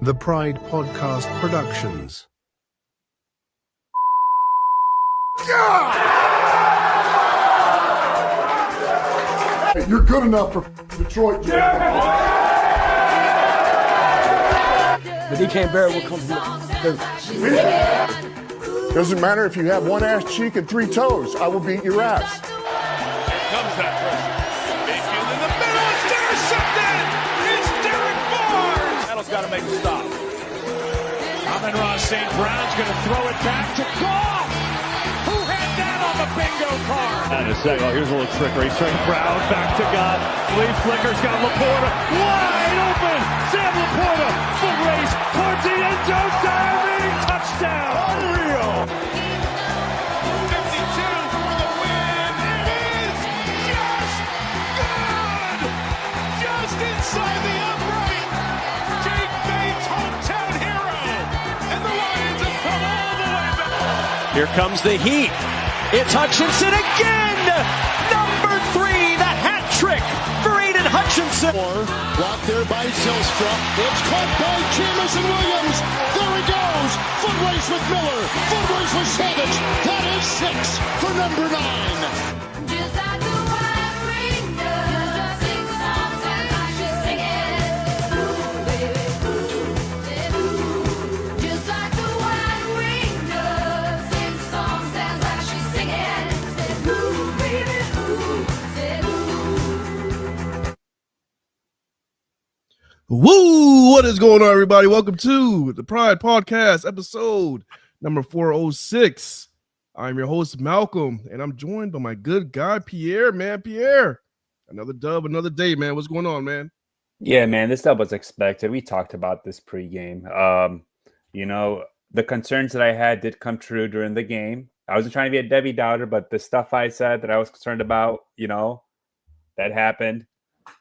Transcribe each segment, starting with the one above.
The Pride Podcast Productions. You're good enough for Detroit, Jay. But they can't bear what comes from the Doesn't matter if you have one ass cheek and three toes. I will beat your ass. Here comes that pressure. Mayfield in the middle. It's intercepted. It's Derek Barnes. Seattle's got to make a stop. Amon-Ra St. Brown's going to throw it back to Goff. Who had that on the bingo card? And a second. Oh, here's a little trickery. St. Brown back to God. Lee Flicker's got Laporta wide open. Sam Laporta foot race towards the end zone. Diving touchdown. Unreal. 52 for the win. It is just good. Just inside the upright. Jake Bates, hometown hero. And the Lions have come all the way back. Here comes the heat. It's Hutchinson again. Number 3, the hat trick for Aiden Hutchinson. Blocked there by Zylstra. It's caught by Jamison Williams. There he goes. Foot race with Miller. Foot race with Savage. That is 6 for number 9. Just like the wine ring does, sing songs and I should sing it. Ooh, baby, ooh. Just like the wine ring does, sing songs and I should sing it. Ooh, baby, ooh. Woo! What is going on, everybody? Welcome to the Pride Podcast, episode number 406. I'm your host, Malcolm, and I'm joined by my good guy, Pierre. Man, Pierre, another dub, another day, man. What's going on, man? Yeah, man, this dub was expected. We talked about this pregame. The concerns that I had did come true during the game. I wasn't trying to be a Debbie Downer, but the stuff I said that I was concerned about, that happened.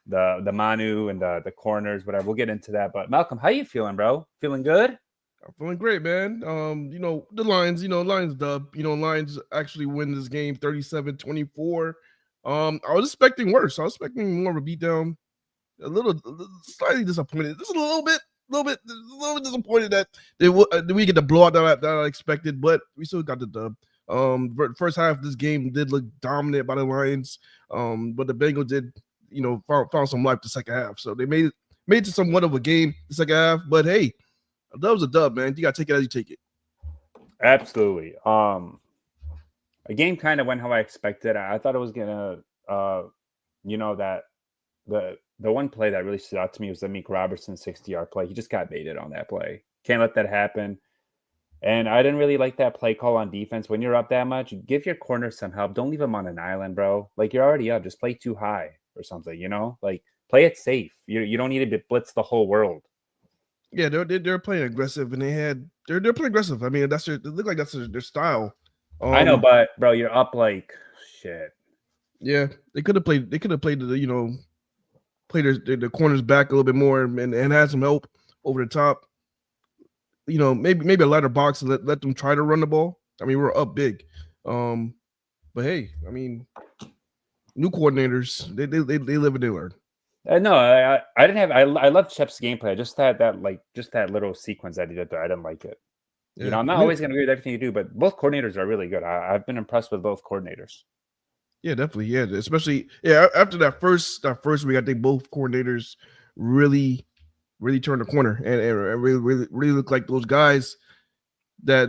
The Manu and the corners, whatever. We'll get into that. But Malcolm, how you feeling, bro? Feeling good? I'm feeling great, man. The Lions, Lions dub. Lions actually win this game 37-24. I was expecting worse. I was expecting more of a beatdown. Slightly disappointed. Just a little bit disappointed that we get the blowout that I expected, but we still got the dub. First half of this game did look dominated by the Lions, but the Bengals did, found some life the second half. So they made it to somewhat of a game the second half. But hey, a dub's a dub, man. You gotta take it as you take it. Absolutely. A game kind of went how I expected. I thought it was gonna, that the one play that really stood out to me was the Meek Robertson 60-yard play. He just got baited on that play. Can't let that happen. And I didn't really like that play call on defense. When you're up that much, give your corner some help. Don't leave him on an island, bro. Like, you're already up. Just play too high or something, Like, play it safe. You don't need to blitz the whole world. Yeah, they're playing aggressive, and they're playing aggressive. I mean, it looked like that's their style. I know, but bro, you're up like shit. Yeah, they could have played the the corners back a little bit more and had some help over the top. Maybe a lighter box and let them try to run the ball. I mean, we're up big. But hey, I mean, new coordinators, they live and they learn. No, I didn't have. I loved Shep's gameplay. Just that little sequence that he did there. I didn't like it. Yeah. I'm not always going to agree with everything you do, but both coordinators are really good. I've been impressed with both coordinators. Yeah, definitely. Yeah, especially after that first week, I think both coordinators really turned the corner and really look like those guys that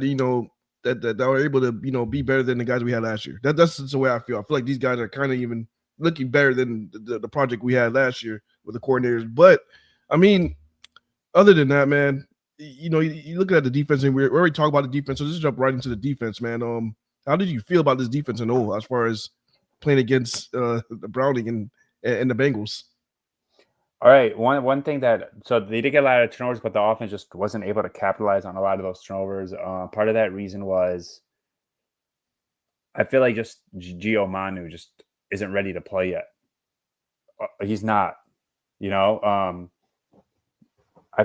that were able to be better than the guys we had last year. That's the way I feel. I feel like these guys are kind of even looking better than the project we had last year with the coordinators. But I mean, other than that, man, you looking at the defense, and we already talked about the defense. So let's jump right into the defense, man. How did you feel about this defense in all as far as playing against the Browning and the Bengals? All right, one thing so they did get a lot of turnovers, but the offense just wasn't able to capitalize on a lot of those turnovers. Part of that reason was I feel like just Gio Manu just isn't ready to play yet. He's not, I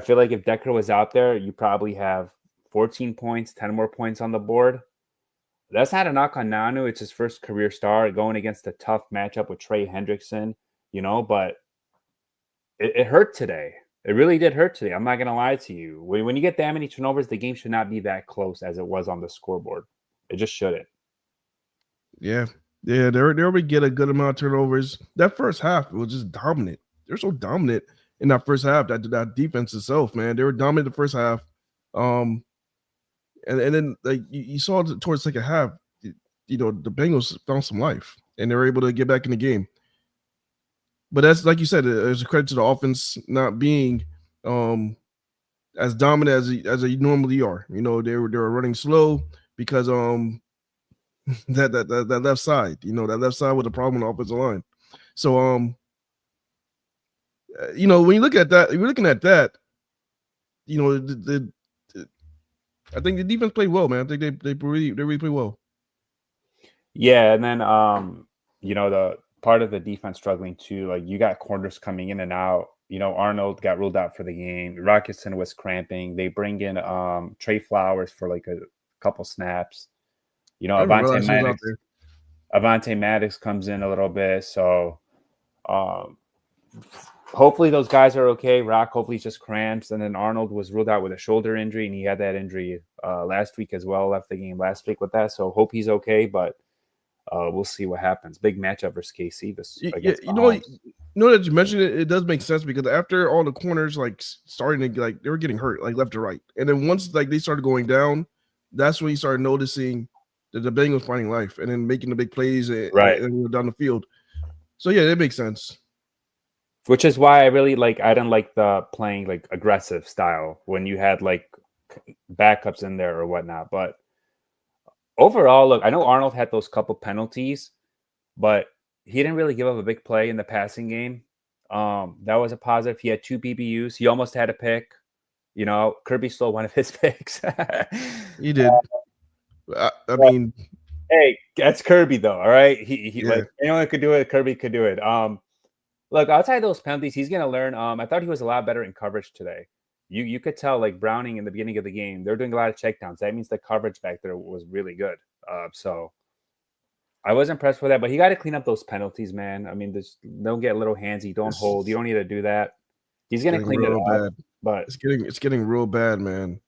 feel like if Decker was out there, you probably have 14 points, 10 more points on the board. That's not a knock on Nanu. It's his first career start going against a tough matchup with Trey Hendrickson, but it hurt today. It really did hurt today. I'm not going to lie to you. When you get that many turnovers, the game should not be that close as it was on the scoreboard. It just shouldn't. Yeah. Yeah, they already get a good amount of turnovers. That first half was just dominant. They're so dominant in that first half. That defense itself, man. They were dominant the first half. And then like you saw towards the second half, the Bengals found some life and they were able to get back in the game. But that's like you said, there's a credit to the offense not being as dominant as they normally are. They were running slow because that left side, that left side was a problem on the offensive line. So when you look at that, you're looking at that, I think the defense played well, man. I think they really played well. Yeah, and then the part of the defense struggling too, like you got corners coming in and out. Arnold got ruled out for the game. Rocketson was cramping. They bring in Trey Flowers for like a couple snaps. Avante Maddox comes in a little bit. So hopefully those guys are okay. Rock hopefully just cramps. And then Arnold was ruled out with a shoulder injury, and he had that injury last week as well. Left the game last week with that. So hope he's okay, but we'll see what happens. Big matchup versus KC. That you mentioned it does make sense because after all the corners like starting to they were getting hurt like left to right, and then once like they started going down, that's when you started noticing that the Bengals finding life and then making the big plays and down the field. So yeah, that makes sense. Which is why I really I didn't like the playing like aggressive style when you had like backups in there or whatnot. But overall, look, I know Arnold had those couple penalties, but he didn't really give up a big play in the passing game. That was a positive. He had 2 PBUs. He almost had a pick. Kirby stole one of his picks. He did. I mean, hey, that's Kirby though. All right, he yeah. anyone could do it. Kirby could do it. Look, outside those penalties, he's gonna learn. I thought he was a lot better in coverage today. You could tell like Browning in the beginning of the game, they're doing a lot of checkdowns. That means the coverage back there was really good. So I was impressed with that, but he got to clean up those penalties, man. I mean, don't get little handsy, don't hold. You don't need to do that. He's gonna clean it up, bad. But it's getting real bad, man.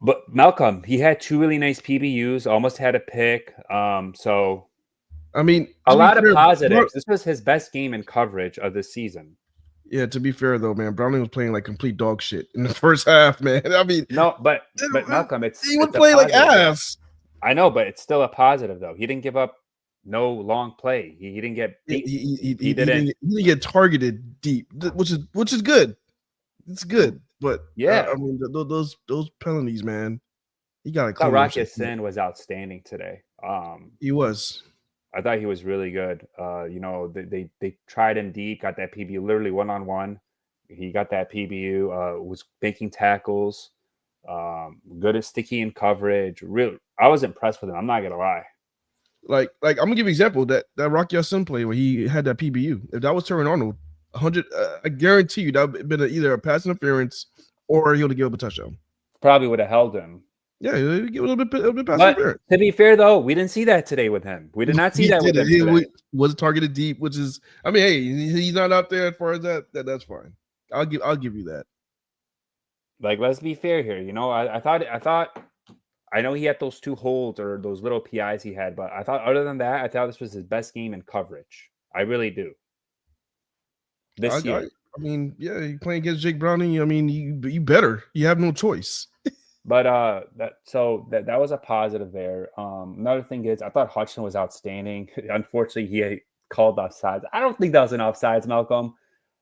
But Malcolm, he had 2 really nice PBUs, almost had a pick. So I mean, a lot of positives. This was his best game in coverage of the season. Yeah, to be fair though, man, Browning was playing like complete dog shit in the first half, man. I mean, no, but Malcolm, he was playing like ass. I know, but it's still a positive though. He didn't give up no long play. He didn't get beat. He didn't get targeted deep, which is good. It's good, but yeah, I mean those penalties, man. He got to clean. Rocketson was outstanding today. He was. I thought he was really good. They tried him deep, got that PBU literally 1-on-1. He got that PBU, was making tackles, good and sticky in coverage. Real, I was impressed with him. I'm not gonna lie. Like I'm gonna give you an example that Rocky Ya-Sin play where he had that PBU. If that was Terran Arnold, 100, I guarantee you that would have been either a pass interference or he would have given up a touchdown. Probably would have held him. Yeah, he would give a little bit pass interference. To be fair, though, we didn't see that today with him. We did not see that with him today. He was targeted deep, which is, I mean, hey, he's not out there as far as that. That's fine. I'll give you that. Like, let's be fair here. I thought. I know he had those 2 holds or those little PIs he had, but I thought other than that, I thought this was his best game in coverage. I really do. This year. I mean, yeah, you playing against Jake Browning. I mean, you better. You have no choice. But that was a positive there. Another thing is, I thought Hutchinson was outstanding. Unfortunately, he called offsides. I don't think that was an offsides, Malcolm.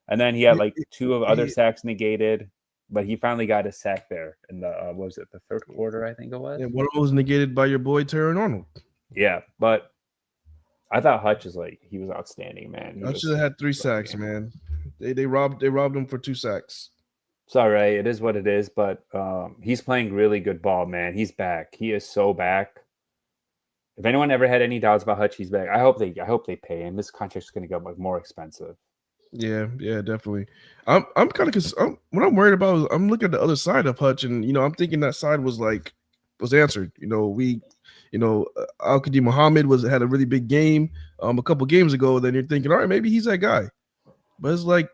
And then he had like 2 of other sacks negated. But he finally got a sack there in the what was it, the 3rd quarter, I think it was. And one of those negated by your boy Terran Arnold. Yeah, but I thought Hutch he was outstanding, man. Hutch should have had 3 sacks, man. They robbed him for 2 sacks. It's all right. It is what it is, but he's playing really good ball, man. He's back. He is so back. If anyone ever had any doubts about Hutch, he's back. I hope they pay him. This contract's going to go more expensive. Yeah, definitely. I'm kind of what I'm worried about is I'm looking at the other side of Hutch, and I'm thinking that side was answered. Al-Qadim Muhammad had a really big game a couple games ago. Then you're thinking, all right, maybe he's that guy. But it's like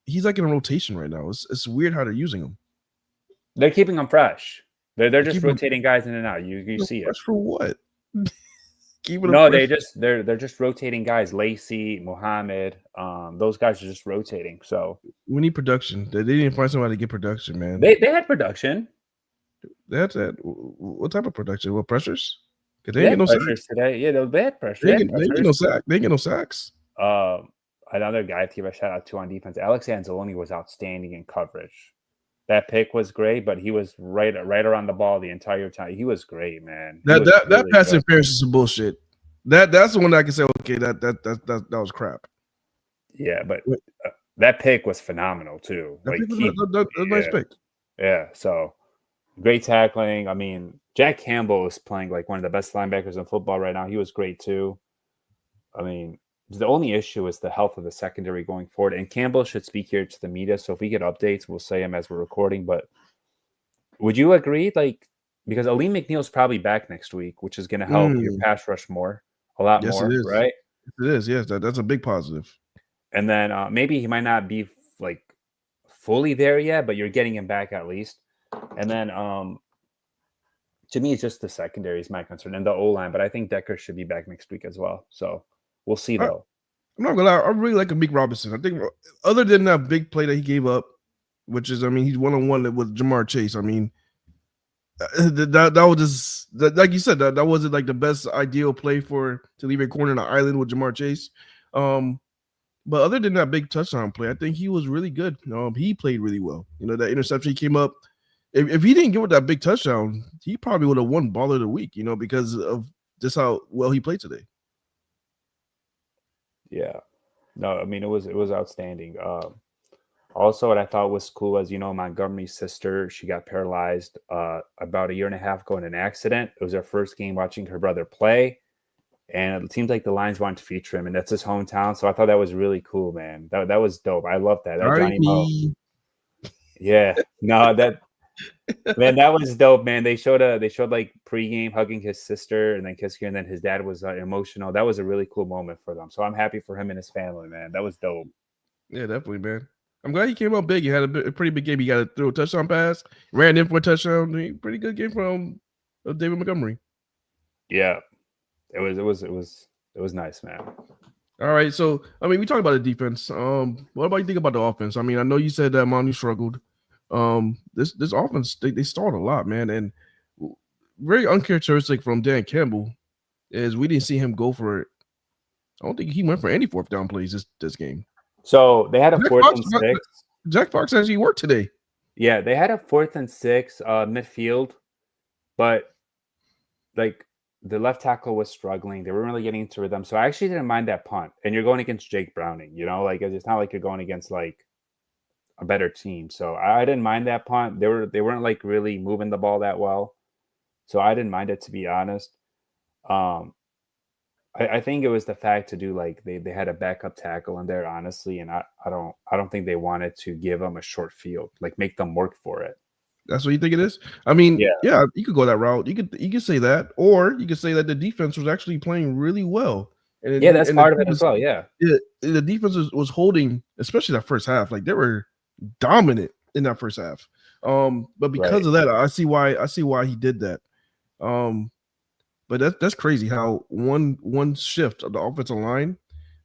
he's like in a rotation right now. It's weird how they're using him. They're keeping him fresh. They're just keeping him- rotating guys in and out. You see it. Fresh for what? Keeping him No, fresh. they're just rotating guys. Lacey, Muhammad, those guys are just rotating. So We need production. They didn't find somebody to get production, man. they had production. That's that. What type of production? What pressures? Because They they ain't had get no pressures sacks. today. Yeah, they had pressure. They They ain't had get no pressures. sack. They ain't get no sacks. Another guy to give a shout out to on defense. Alex Anzalone was outstanding in coverage. That pick was great, but he was right around the ball the entire time. He was great, man. He was That really pass good. interference is some bullshit. That's the one that I can say. Okay, that was crap. Yeah, but Wait. that pick was phenomenal too. That Like, pick was a nice yeah. pick. Yeah, so great tackling. I mean, Jack Campbell is playing like one of the best linebackers in football right now. He was great too. I mean, the only issue is the health of the secondary going forward. And Campbell should speak here to the media. So if we get updates, we'll say them as we're recording. But would you agree? Like, because Aleem McNeil's probably back next week, which is going to help your pass rush a lot Yes, more, it is. right? It is. Yes, that's a big positive. And then maybe he might not be like fully there yet, but you're getting him back at least. And then to me, it's just the secondary is my concern and the O-line, but I think Decker should be back next week as well. So we'll see though. I'm not gonna lie. I really like Meek Robinson. I think other than that big play that he gave up, which is, I mean, he's 1-on-1 with Jamar Chase. I mean, that was just like you said, that wasn't like the best ideal play to leave a corner on an island with Jamar Chase. But other than that big touchdown play, I think he was really good. He played really well. You know, that interception he came up. If he didn't give it that big touchdown, he probably would have won Baller of the Week. You know, because of just how well he played today. Yeah. No, I mean, it was outstanding. Also, what I thought was cool was, Montgomery's sister, she got paralyzed about a year and a half ago in an accident. It was her first game watching her brother play. And it seems like the Lions wanted to feature him, and that's his hometown. So I thought that was really cool, man. That was dope. I love that. That Johnny Mo. Yeah. No, that was dope, man. They showed like pregame hugging his sister and then kissing her, and then his dad was emotional. That was a really cool moment for them. So I'm happy for him and his family, man. That was dope. Yeah, definitely, man. I'm glad he came out big. He had a pretty big game. He got to throw a touchdown pass, ran in for a touchdown. Pretty good game from David Montgomery. Yeah, it was nice, man. All right, so I mean, we talked about the defense. What about you think about the offense? I mean, I know you said that Manu struggled. This offense they stalled a lot, man, and very uncharacteristic from Dan Campbell is we didn't see him go for it. I don't think he went for any fourth down plays this game. So they had a 4th and 6. Jack Fox actually worked today. Yeah, they had a 4th and 6 midfield, but like the left tackle was struggling. They weren't really getting into rhythm. So I actually didn't mind that punt. And you're going against Jake Browning, like it's not like you're going against like a better team. So I didn't mind that punt. They weren't like really moving the ball that well. So I didn't mind it, to be honest. I think it was the fact to do like they had a backup tackle in there, honestly, and I don't think they wanted to give them a short field, like make them work for it. That's what you think it is? I mean, yeah, you could go that route. You could say that, or you could say that the defense was actually playing really well. And that's part of it as well. Yeah, the defense was holding, especially that first half. Like they were dominant in that first half. But because of that, I see why he did that. But that's crazy how one shift of the offensive line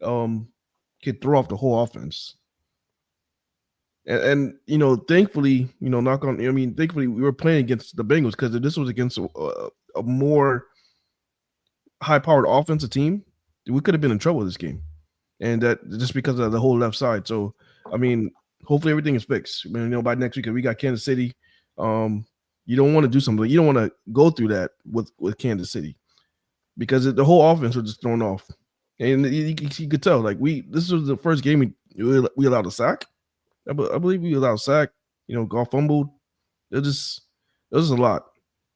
could throw off the whole offense. And thankfully, thankfully we were playing against the Bengals, because if this was against a more high-powered offensive team, we could have been in trouble this game. And that just because of the whole left side. So, I mean, hopefully everything is fixed. By next week, we got Kansas City. You don't want to do something. You don't want to go through that with Kansas City, because the whole offense was just thrown off. And you could tell, like this was the first game we allowed a sack. I believe we allowed a sack. Goff fumbled. It was a lot.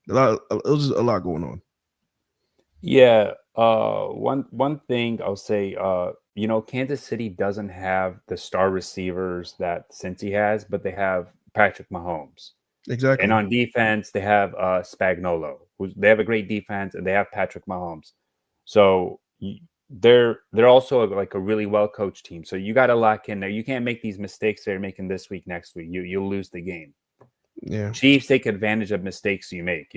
It was a lot going on. Yeah. One thing I'll say, Kansas City doesn't have the star receivers that Cincy has, but they have Patrick Mahomes. Exactly. And on defense, they have Spagnuolo. They have a great defense, and they have Patrick Mahomes. So they're also like a really well coached team. So you got to lock in there. You can't make these mistakes they're making this week, next week. You'll lose the game. Yeah. Chiefs take advantage of mistakes you make,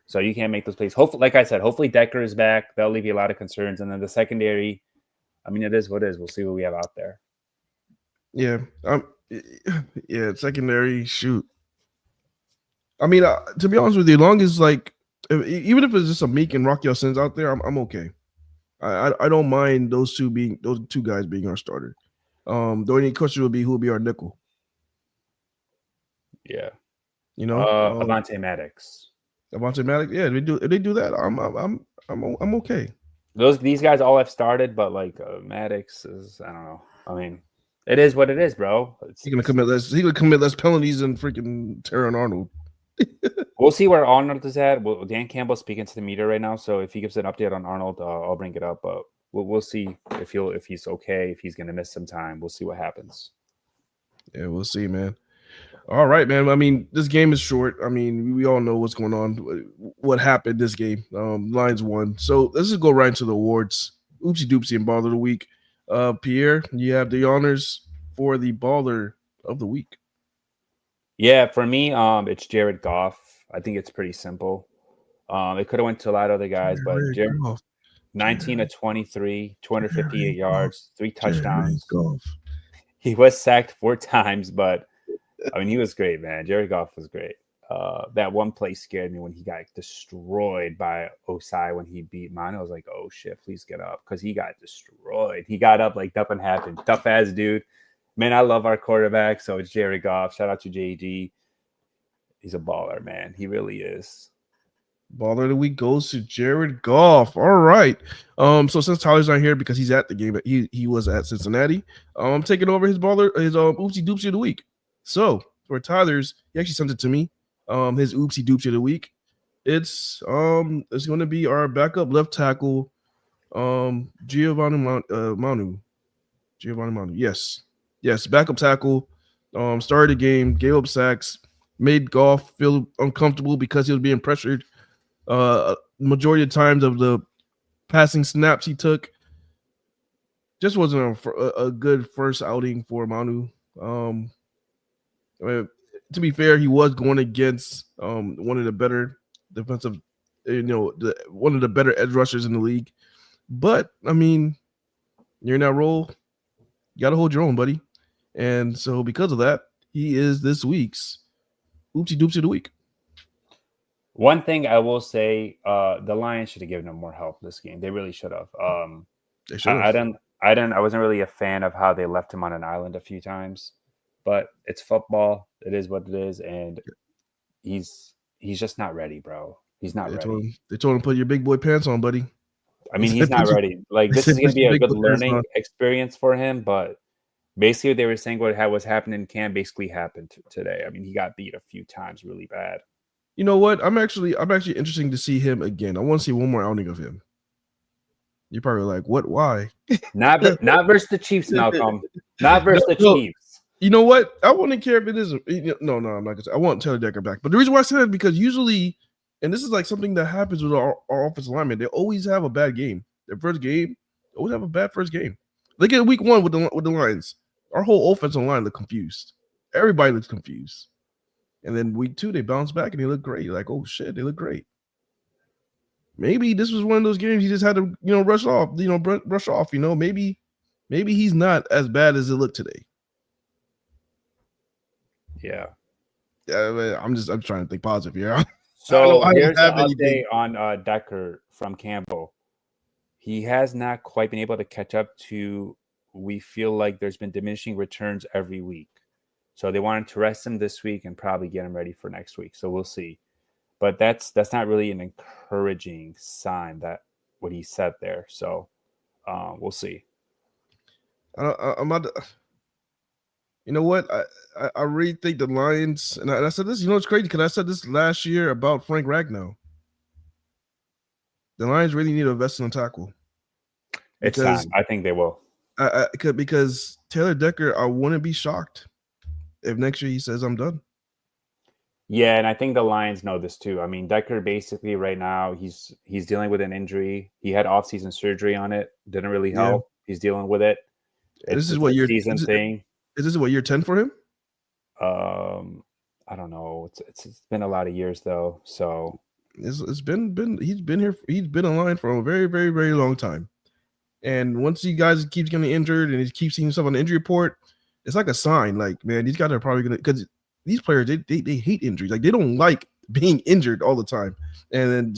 so you can't make those plays. Hopefully, like I said, hopefully Decker is back. That'll leave you a lot of concerns. And then the secondary, I mean, it is what it is. We'll see what we have out there. Yeah. Yeah. Secondary, shoot. I mean, to be honest with you, long as like, even if it's just a Meek and Rocky Sins out there, I'm okay. I don't mind those two guys being our starter. The only question will be who will be our nickel. Yeah. Avante Maddox. Yeah, they do that. I'm okay. These guys all have started, but like Maddox is, I don't know. I mean, it is what it is, bro. He's gonna commit less penalties than freaking Terran Arnold. We'll see where Arnold is at. Well, Dan Campbell's speaking to the media right now, so if he gives an update on Arnold, I'll bring it up. But we'll see if he's okay, if he's gonna miss some time. We'll see what happens. Yeah, we'll see, man. All right, man. I mean, this game is short. I mean, we all know what's going on. What happened this game? Lions won. So let's just go right into the awards. Oopsie doopsie and baller of the week. Pierre, you have the honors for the baller of the week. Yeah, for me, it's Jared Goff. I think it's pretty simple. It could have went to a lot of other guys, but Jared, 19 of 23, 258 yards, 3 touchdowns. He was sacked 4 times, but I mean, he was great, man. Jared Goff was great. That one play scared me when he got destroyed by Osai when he beat Manu. I was like, oh, shit, please get up, because he got destroyed. He got up like nothing happened. Tough-ass dude. Man, I love our quarterback, so it's Jared Goff. Shout out to JG. He's a baller, man. He really is. Baller of the week goes to Jared Goff. All right. So since Tyler's not here because he's at the game, he was at Cincinnati. I'm taking over his oopsie doopsie of the week. So for Tyler's, he actually sent it to me. His oopsie doopsie of the week. It's going to be our backup left tackle, Giovanni Manu. Yes, backup tackle. Started the game, gave up sacks, made Goff feel uncomfortable because he was being pressured. Majority of times of the passing snaps he took, just wasn't a good first outing for Manu. To be fair, he was going against one of the better defensive, one of the better edge rushers in the league. But I mean, you're in that role, you got to hold your own, buddy. And so because of that, he is this week's oopsie doopsie of the week. One thing I will say, the Lions should have given him more help this game. They really should have. They should have. I wasn't really a fan of how they left him on an island a few times, but it's football. It is what it is, and he's just not ready, bro. He's not ready. They told him put your big boy pants on, buddy. I mean, he's not ready. Like, this is going to be a good learning experience for him, but basically they were saying what was happening in camp basically happened today. I mean, he got beat a few times really bad. You know what? I'm actually interested to see him again. I want to see one more outing of him. You're probably like, what? Why? Not versus the Chiefs, Malcolm. Not versus the Chiefs. You know what? I wouldn't care if it is. No, I'm not gonna say. I want Taylor Decker back. But the reason why I say that is because usually, and this is like something that happens with our offensive linemen, they always have a bad game. Their first game, they always have a bad first game. Look at week 1 with the Lions. Our whole offensive line looked confused. Everybody looks confused. And then week 2, they bounce back and they look great. Like, oh shit, they look great. Maybe this was one of those games he just had to, rush off. Brush off. Maybe he's not as bad as it looked today. Yeah. I'm trying to think positive here. So here's an update on Decker from Campbell. He has not quite been able to catch up to. We feel like there's been diminishing returns every week. So they wanted to rest him this week and probably get him ready for next week. So we'll see. But that's not really an encouraging sign, that what he said there. So we'll see. I'm about to, you know what? I really think the Lions, and I said this, it's crazy because I said this last year about Frank Ragnow. The Lions really need to invest in a tackle. It's time. I think they will. Because Taylor Decker, I wouldn't be shocked if next year he says I'm done. Yeah, and I think the Lions know this too. I mean, Decker basically right now he's dealing with an injury. He had off-season surgery on it. Didn't really Yeah. help. He's dealing with it. This It's is a what year season thing. is this what year 10 for him? I don't know. It's been a lot of years though. So It's been he's been here. He's been online for a very, very, very long time. And once you guys keeps getting injured and he keeps seeing himself on the injury report, it's like a sign. Like, man, these guys are probably gonna, because these players they hate injuries. Like, they don't like being injured all the time. And then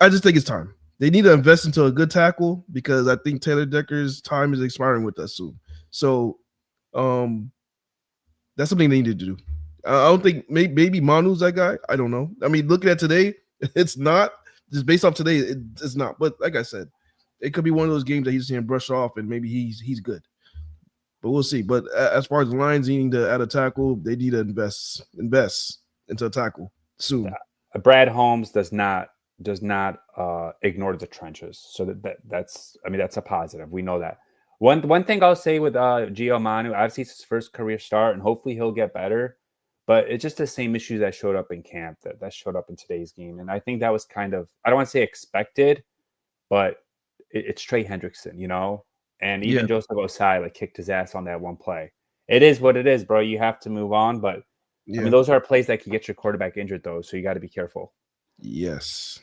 I just think it's time. They need to invest into a good tackle because I think Taylor Decker's time is expiring with us soon. So, that's something they need to do. I don't think maybe Manu's that guy. I don't know. I mean, looking at today, it's not just based off today. It's not. But like I said, it could be one of those games that he's seeing brush off, and maybe he's good. But we'll see. But as far as the Lions needing to add a tackle, they need to invest into a tackle soon. Brad Holmes does not ignore the trenches. So that's a positive. We know that. One thing I'll say with Gio Manu, obviously it's his first career start, and hopefully he'll get better. But it's just the same issues that showed up in camp that showed up in today's game, and I think that was kind of, I don't want to say expected, but it's Trey Hendrickson, you know, and even Joseph Osai like kicked his ass on that one play. It is what it is, bro. You have to move on, but I mean those are plays that could get your quarterback injured, though. So you got to be careful. Yes,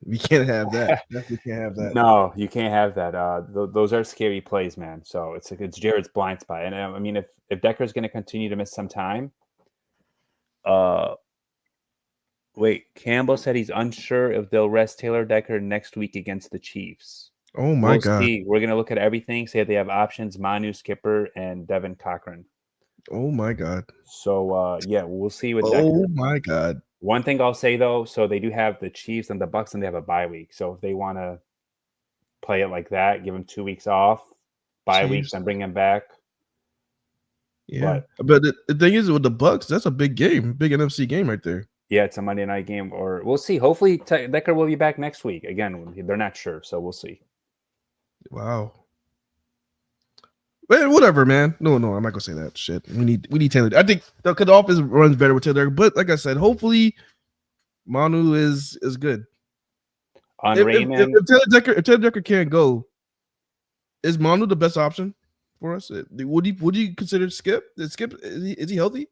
we can't have that. Definitely can't have that. No, you can't have that. Those are scary plays, man. So it's Jared's blind spot, and I mean if Decker's going to continue to miss some time, wait, Campbell said he's unsure if they'll rest Taylor Decker next week against the Chiefs. Oh my God! See. We're going to look at everything. Say they have options: Manu, Skipper, and Devin Cochran. Oh my God! So yeah, we'll see with Decker. Oh my God! One thing I'll say though, so they do have the Chiefs and the Bucks, and they have a bye week. So if they want to play it like that, give them 2 weeks off, bye weeks, and bring them back. Yeah, but the thing is with the Bucks, that's a big game, big NFC game right there. Yeah, it's a Monday night game, or we'll see. Hopefully, Decker will be back next week. Again, they're not sure, so we'll see. Wow. But whatever, man. No, I'm not gonna say that shit. We need Taylor. I think the offense runs better with Taylor, but like I said, hopefully Manu is good. On if Raymond, if Taylor Decker can't go, is Manu the best option for us? Would you consider Skip? Is he healthy?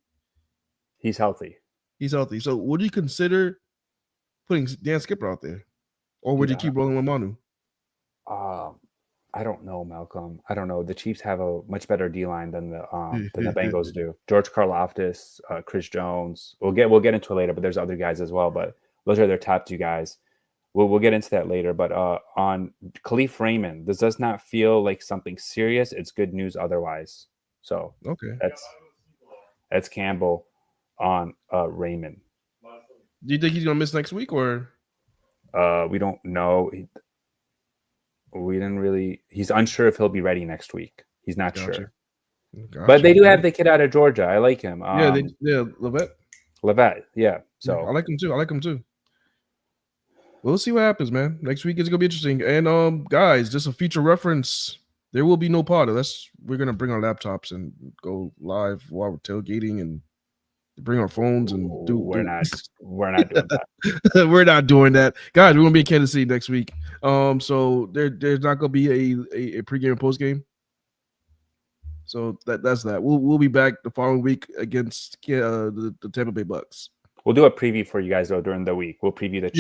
He's healthy. He's healthy. So would you consider putting Dan Skipper out there, or would you keep rolling with Manu? I don't know, Malcolm. I don't know. The Chiefs have a much better D line than the Bengals do. George Karlaftis, Chris Jones. We'll get into it later, but there's other guys as well. But those are their top two guys. We'll get into that later. But on Khalif Raymond, this does not feel like something serious. It's good news otherwise. So okay, that's Campbell on Raymond. Do you think he's gonna miss next week, or we don't know? We didn't really. He's unsure if he'll be ready next week. He's not sure. But they do have the kid out of Georgia. I like him. Levet. Yeah. So I like him too. We'll see what happens, man. Next week is gonna be interesting. And guys, just a future reference. There will be no pod unless we're gonna bring our laptops and go live while we're tailgating and bring our phones and do. We're not doing that. We're not doing that, guys. We're gonna be in Kansas City next week. So there's not gonna be a pregame and postgame. So that's that. We'll be back the following week against the Tampa Bay Bucks. We'll do a preview for you guys though during the week. We'll preview the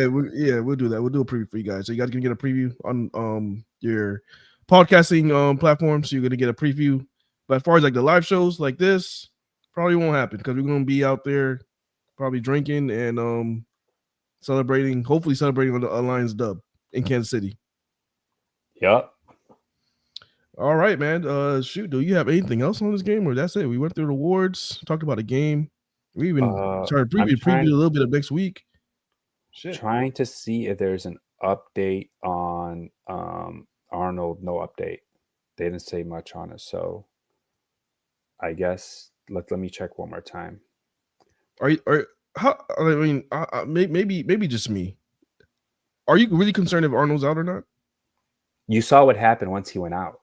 we'll do that. We'll do a preview for you guys. So you guys can get a preview on your podcasting platform. So you're gonna get a preview. But as far as like the live shows like this, probably won't happen because we're gonna be out there probably drinking and hopefully celebrating on the Lions dub in Kansas City. Yep. All right, man. Shoot, do you have anything else on this game, or that's it? We went through the awards, talked about a game. We even started preview a little bit of next week. Shit. Trying to see if there's an update on Arnold. No update. They didn't say much on it, so I guess let me check one more time. Maybe just me. Are you really concerned if Arnold's out or not? You saw what happened once he went out.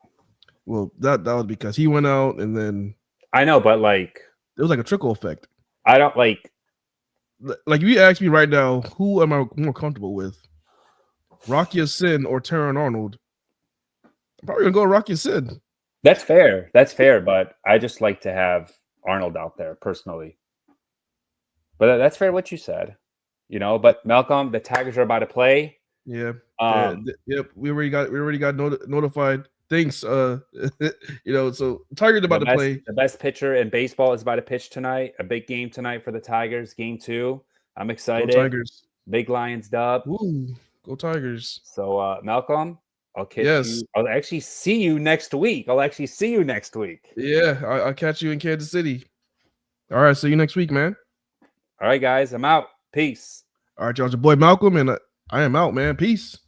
Well, that was because he went out and then I know, but like was like a trickle effect. I don't like. Like if you ask me right now, who am I more comfortable with? Rocky Sin or Taron Arnold? I'm probably gonna go Rocky Sin. That's fair. That's fair. But I just like to have Arnold out there personally. But that's fair what you said. You know, but Malcolm, the Tigers are about to play. Yeah. Yep. We already got notified. Thanks. You know, so Tigers about to play. The best pitcher in baseball is about to pitch tonight. A big game tonight for the Tigers. Game 2. I'm excited. Go Tigers. Big Lions dub. Ooh, go Tigers. So Malcolm, I'll catch Yes. you. I'll actually see you next week. Yeah, I'll catch you in Kansas City. All right, see you next week, man. All right, guys, I'm out. Peace. All right, y'all. It's your boy Malcolm, and I am out, man. Peace.